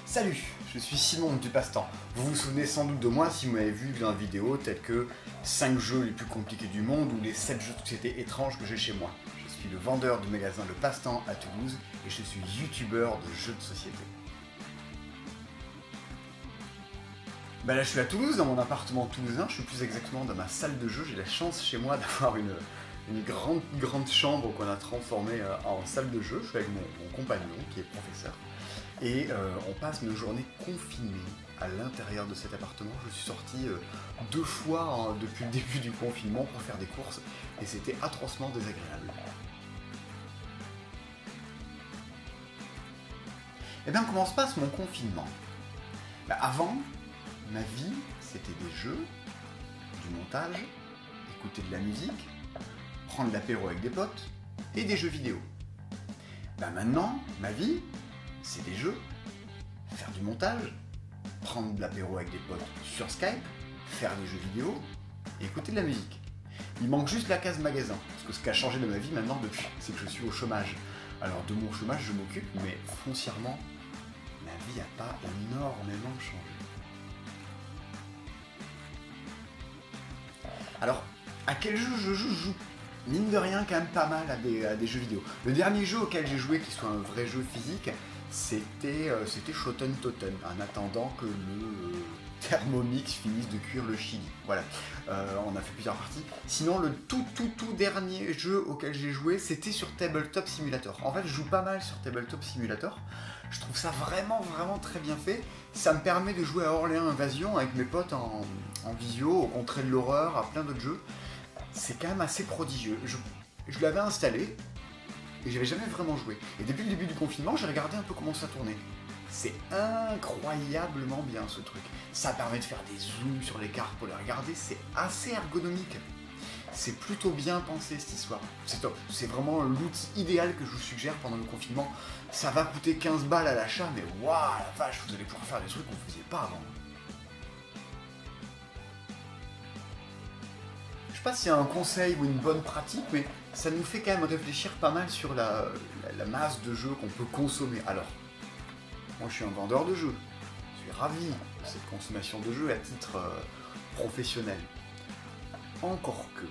Salut, je suis Simon du Passe-Temps. Vous vous souvenez sans doute de moi si vous m'avez vu dans une vidéo telles que 5 jeux les plus compliqués du monde ou les 7 jeux de société étranges que j'ai chez moi. Je suis le vendeur du magasin Le Passe-Temps à Toulouse et je suis youtubeur de jeux de société. Là je suis à Toulouse, dans mon appartement toulousain, je suis plus exactement dans ma salle de jeu. J'ai la chance chez moi d'avoir une grande chambre qu'on a transformée en salle de jeu. Je suis avec mon compagnon qui est professeur. Et on passe nos journées confinées à l'intérieur de cet appartement. Je suis sorti 2 fois depuis le début du confinement pour faire des courses et c'était atrocement désagréable. Et bien comment se passe mon confinement? Avant, ma vie c'était des jeux, du montage, écouter de la musique, prendre l'apéro avec des potes et des jeux vidéo. Maintenant, ma vie, c'est des jeux, faire du montage, prendre de l'apéro avec des potes sur Skype, faire des jeux vidéo et écouter de la musique. Il manque juste la case magasin, parce que ce qui a changé de ma vie maintenant depuis, c'est que je suis au chômage. Alors de mon chômage je m'occupe, mais foncièrement, ma vie n'a pas énormément changé. Alors, à quel jeu je joue? Mine de rien, quand même pas mal à des jeux vidéo. Le dernier jeu auquel j'ai joué, qui soit un vrai jeu physique, c'était Shoten Totem, en attendant que le Thermomix finisse de cuire le chili. Voilà, on a fait plusieurs parties. Sinon, le tout dernier jeu auquel j'ai joué, c'était sur Tabletop Simulator. En fait, je joue pas mal sur Tabletop Simulator. Je trouve ça vraiment très bien fait. Ça me permet de jouer à Orléans Invasion avec mes potes en visio, au Contrées de l'horreur, à plein d'autres jeux. C'est quand même assez prodigieux. Je l'avais installé et j'avais jamais vraiment joué. Et depuis le début du confinement, j'ai regardé un peu comment ça tournait. C'est incroyablement bien ce truc. Ça permet de faire des zooms sur les cartes pour les regarder, c'est assez ergonomique. C'est plutôt bien pensé cette histoire. C'est top. C'est vraiment l'outil idéal que je vous suggère pendant le confinement. Ça va coûter 15 balles à l'achat, mais waouh la vache, vous allez pouvoir faire des trucs qu'on ne faisait pas avant. Je sais pas s'il y a un conseil ou une bonne pratique, mais ça nous fait quand même réfléchir pas mal sur la masse de jeux qu'on peut consommer. Alors, moi je suis un vendeur de jeux, je suis ravi de cette consommation de jeux à titre professionnel. Encore que,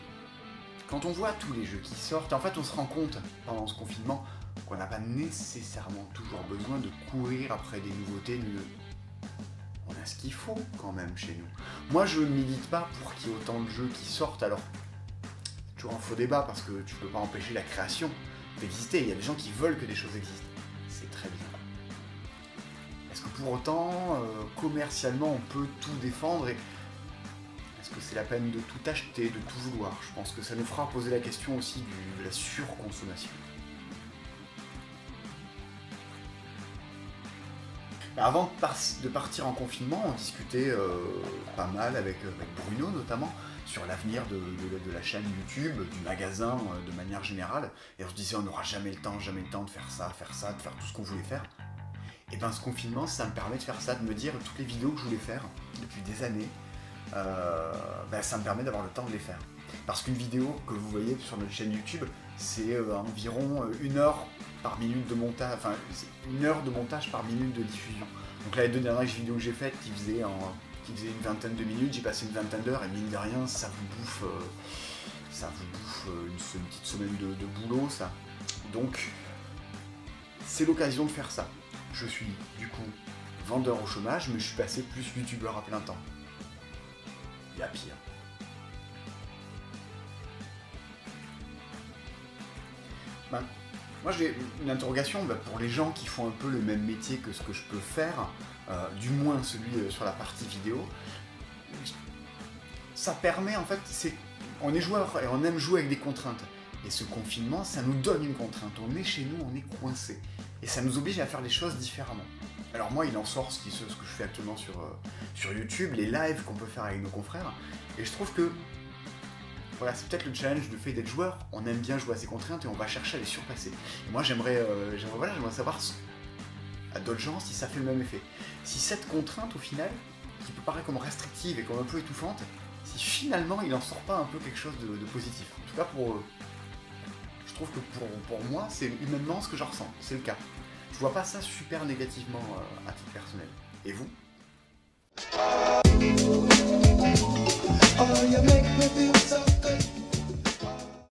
quand on voit tous les jeux qui sortent, en fait on se rend compte pendant ce confinement qu'on n'a pas nécessairement toujours besoin de courir après des nouveautés. On a ce qu'il faut quand même chez nous. Moi je ne milite pas pour qu'il y ait autant de jeux qui sortent, alors c'est toujours un faux débat parce que tu peux pas empêcher la création d'exister, il y a des gens qui veulent que des choses existent. C'est très bien. Est-ce que pour autant, commercialement on peut tout défendre et est-ce que c'est la peine de tout acheter, de tout vouloir? Je pense que ça nous fera poser la question aussi de la surconsommation. Avant de partir en confinement, on discutait pas mal avec Bruno notamment sur l'avenir de la chaîne YouTube, du magasin de manière générale. Et on se disait on n'aura jamais le temps de faire ça, de faire tout ce qu'on voulait faire. Et bien ce confinement, ça me permet de faire ça, de me dire toutes les vidéos que je voulais faire depuis des années, ça me permet d'avoir le temps de les faire. Parce qu'une vidéo que vous voyez sur notre chaîne YouTube, c'est environ 1 heure par minute de montage, enfin 1 heure de montage par minute de diffusion. Donc là les 2 dernières vidéos que j'ai faites qui faisaient une vingtaine de minutes, j'ai passé une vingtaine d'heures et mine de rien ça vous bouffe une petite semaine de boulot ça. Donc c'est l'occasion de faire ça. Je suis du coup vendeur au chômage mais je suis passé plus youtubeur à plein temps. Il y a pire. Moi j'ai une interrogation pour les gens qui font un peu le même métier que ce que je peux faire, du moins celui sur la partie vidéo. Ça permet en fait, on est joueur et on aime jouer avec des contraintes. Et ce confinement, ça nous donne une contrainte. On est chez nous, on est coincé. Et ça nous oblige à faire les choses différemment. Alors moi, il en sort ce que je fais actuellement sur YouTube, les lives qu'on peut faire avec nos confrères. Et je trouve que voilà, c'est peut-être le challenge du fait d'être joueur. On aime bien jouer à ces contraintes et on va chercher à les surpasser. Et moi, j'aimerais savoir à d'autres gens si ça fait le même effet. Si cette contrainte, au final, qui peut paraître comme restrictive et comme un peu étouffante, si finalement il en sort pas un peu quelque chose de positif. En tout cas, je trouve que pour moi, c'est humainement ce que je ressens. C'est le cas. je vois pas ça super négativement à titre personnel. Et vous?